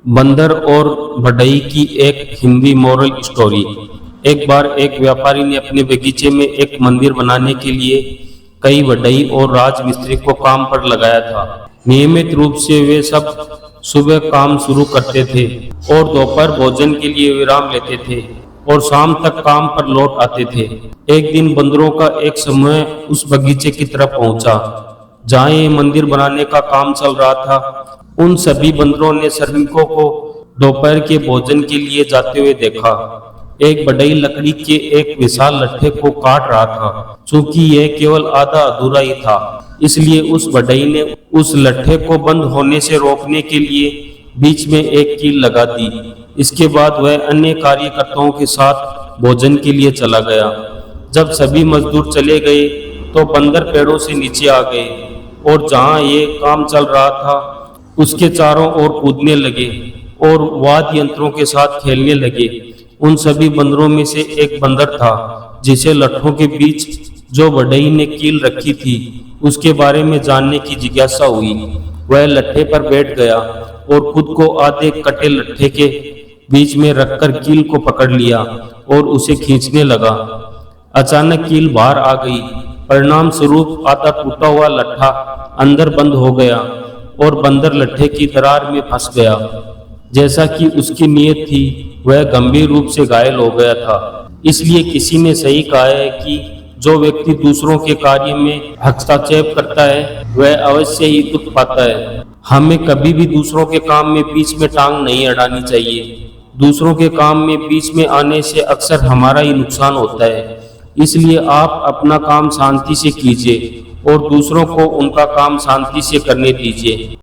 बंदर और बढ़ई की एक हिंदी मोरल स्टोरी। एक बार एक व्यापारी ने अपने बगीचे में एक मंदिर बनाने के लिए कई बढ़ई और राजमिस्त्री को काम पर लगाया था। नियमित रूप से वे सब सुबह काम शुरू करते थे और दोपहर भोजन के लिए विराम लेते थे और शाम तक काम पर लौट आते थे। एक दिन बंदरों का एक समूह उस बगीचे की तरफ पहुंचा जहां ये मंदिर बनाने का काम चल रहा था। उन सभी बंदरों ने श्रमिकों को दोपहर के भोजन के लिए जाते हुए देखा। एक बढ़ई लकड़ी के एक विशाल लट्ठे को काट रहा था। चूंकि यह केवल आधा अधूरा ही था, इसलिए उस बढ़ई ने उस लट्ठे को बंद होने से रोकने के लिए बीच में एक कील लगा दी। इसके बाद वह अन्य कार्यकर्ताओं के साथ भोजन के लिए चला गया। जब सभी मजदूर चले गए तो बंदर पेड़ों से नीचे आ गए और जहां ये काम चल रहा था उसके चारों ओर कूदने लगे और वाद्य यंत्रों के साथ खेलने लगे। उन सभी बंदरों में से एक बंदर था जिसे लट्ठों के बीच जो बढ़ई ने कील रखी थी उसके बारे में जानने की जिज्ञासा हुई। वह लट्ठे पर बैठ गया और खुद को आधे कटे लट्ठे के बीच में रखकर कील को पकड़ लिया और उसे खींचने लगा। अचानक कील बाहर आ गई। परिणाम स्वरूप आधा टूटा हुआ लट्ठा अंदर बंद हो गया और बंदर लट्ठे की दरार में फंस गया। जैसा कि उसकी नीयत थी, वह गंभीर रूप से घायल हो गया था। इसलिए किसी ने सही कहा है कि जो व्यक्ति दूसरों के कार्य में हस्तक्षेप करता है वह अवश्य ही दुख पाता है। हमें कभी भी दूसरों के काम में बीच में टांग नहीं अड़ानी चाहिए। दूसरों के काम में बीच में आने से अक्सर हमारा ही नुकसान होता है। इसलिए आप अपना काम शांति से कीजिए और दूसरों को उनका काम शांति से करने दीजिए।